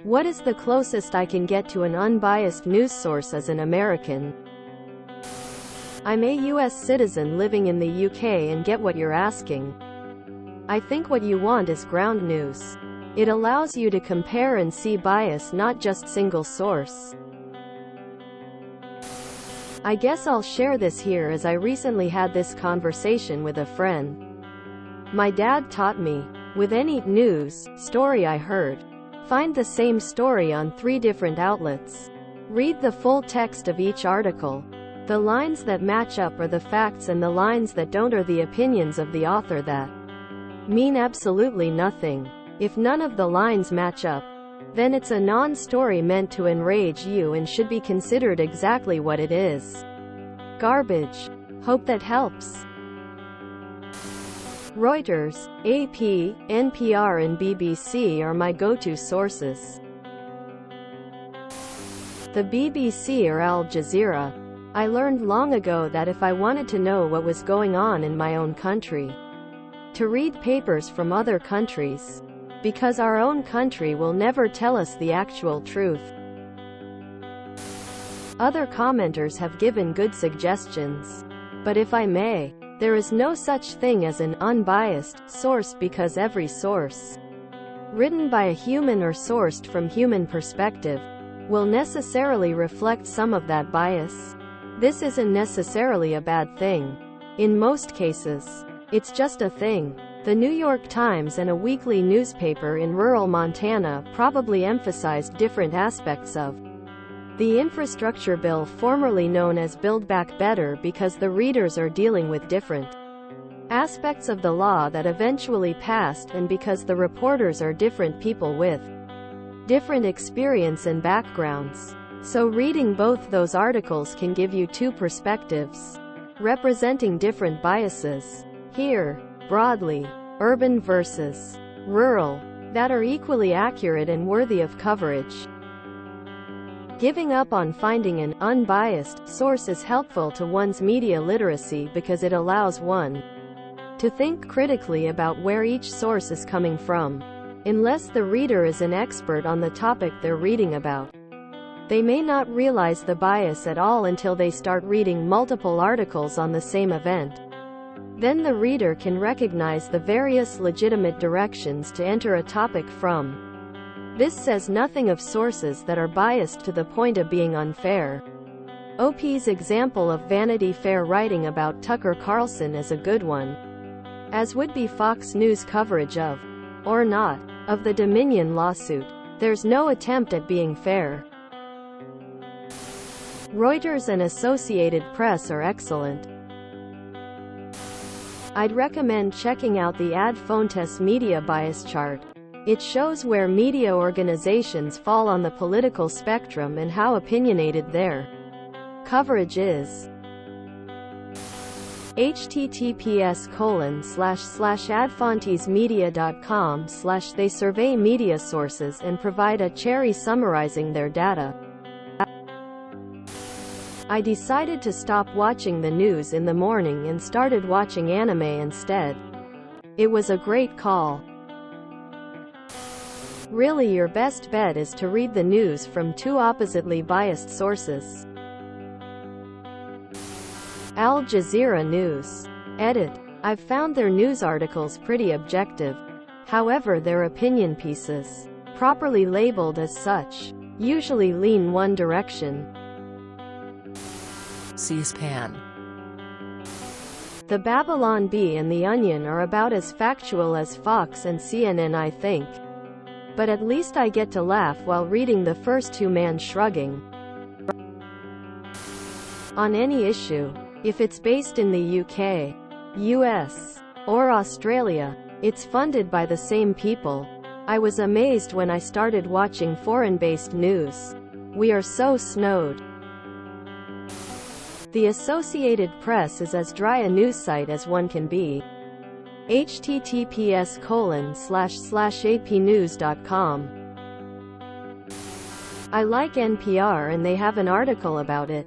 What is the closest I can get to an unbiased news source as an American? I'm a US citizen living in the UK and get what you're asking. I think what you want is ground news. It allows you to compare and see bias, not just single source. I guess I'll share this here as I recently had this conversation with a friend. My dad taught me, with any news story I heard, find the same story on 3 different outlets. Read the full text of each article. The lines that match up are the facts and the lines that don't are the opinions of the author that mean absolutely nothing. If none of the lines match up, then it's a non-story meant to enrage you and should be considered exactly what it is. Garbage. Hope that helps. Reuters, AP, NPR and BBC are my go-to sources. The BBC or Al Jazeera. I learned long ago that if I wanted to know what was going on in my own country, to read papers from other countries, because our own country will never tell us the actual truth. Other commenters have given good suggestions. But if I may, there is no such thing as an unbiased source because every source, written by a human or sourced from human perspective, will necessarily reflect some of that bias. This isn't necessarily a bad thing. In most cases, it's just a thing. The New York Times and a weekly newspaper in rural Montana probably emphasized different aspects of the infrastructure bill, formerly known as Build Back Better, because the readers are dealing with different aspects of the law that eventually passed and because the reporters are different people with different experience and backgrounds. So reading both those articles can give you 2 perspectives, representing different biases. Here, broadly, urban versus rural, that are equally accurate and worthy of coverage. Giving up on finding an unbiased source is helpful to one's media literacy because it allows one to think critically about where each source is coming from. Unless the reader is an expert on the topic they're reading about, they may not realize the bias at all until they start reading multiple articles on the same event. Then the reader can recognize the various legitimate directions to enter a topic from. This says nothing of sources that are biased to the point of being unfair. OP's example of Vanity Fair writing about Tucker Carlson is a good one, as would be Fox News coverage of, or not, of the Dominion lawsuit. There's no attempt at being fair. Reuters and Associated Press are excellent. I'd recommend checking out the Ad Fontes Media Bias Chart. It shows where media organizations fall on the political spectrum and how opinionated their coverage is. https://adfontesmedia.com/ they survey media sources and provide a cherry summarizing their data. I decided to stop watching the news in the morning and started watching anime instead. It was a great call. Really, your best bet is to read the news from 2 oppositely biased sources. Al Jazeera News. Edit. I've found their news articles pretty objective. However, their opinion pieces, properly labeled as such, usually lean one direction. C-SPAN. The Babylon Bee and The Onion are about as factual as Fox and CNN, I think. But at least I get to laugh while reading the first 2 man shrugging on any issue. If it's based in the UK, US, or Australia, it's funded by the same people. I was amazed when I started watching foreign-based news. We are so snowed. The Associated Press is as dry a news site as one can be. https://apnews.com. I like NPR and they have an article about it.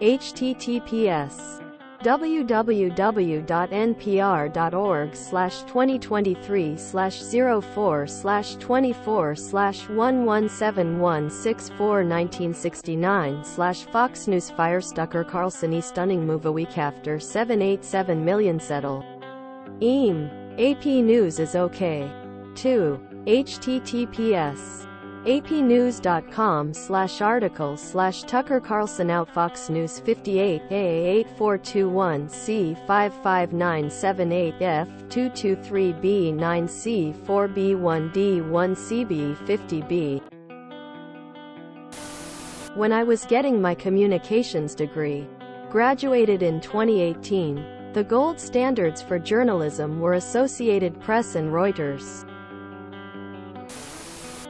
https www.npr.org/2023/04/117164/1969/Fox News Firestucker Carlson Stunning Move a week after 787 million settle. AP News is okay. 2. https apnews.com/article/Tucker Carlson out Fox News 58 AA8421C55978F223B9C4B1D1CB50B. When I was getting my communications degree, graduated in 2018, the gold standards for journalism were Associated Press and Reuters.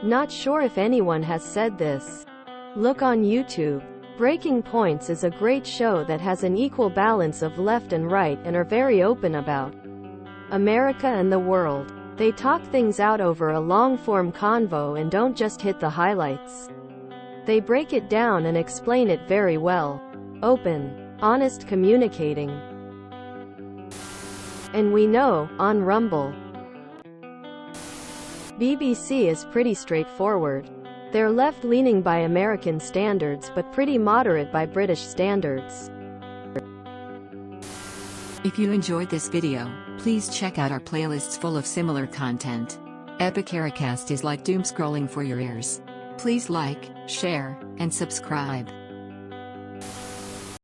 Not sure if anyone has said this. Look on YouTube. Breaking Points is a great show that has an equal balance of left and right and are very open about America and the world. They talk things out over a long-form convo and don't just hit the highlights. They break it down and explain it very well. Open, honest communicating. And we know, on Rumble, BBC is pretty straightforward. They're left-leaning by American standards but pretty moderate by British standards. If you enjoyed this video, please check out our playlists full of similar content. Epicaricast is like doom scrolling for your ears. Please like, share, and subscribe.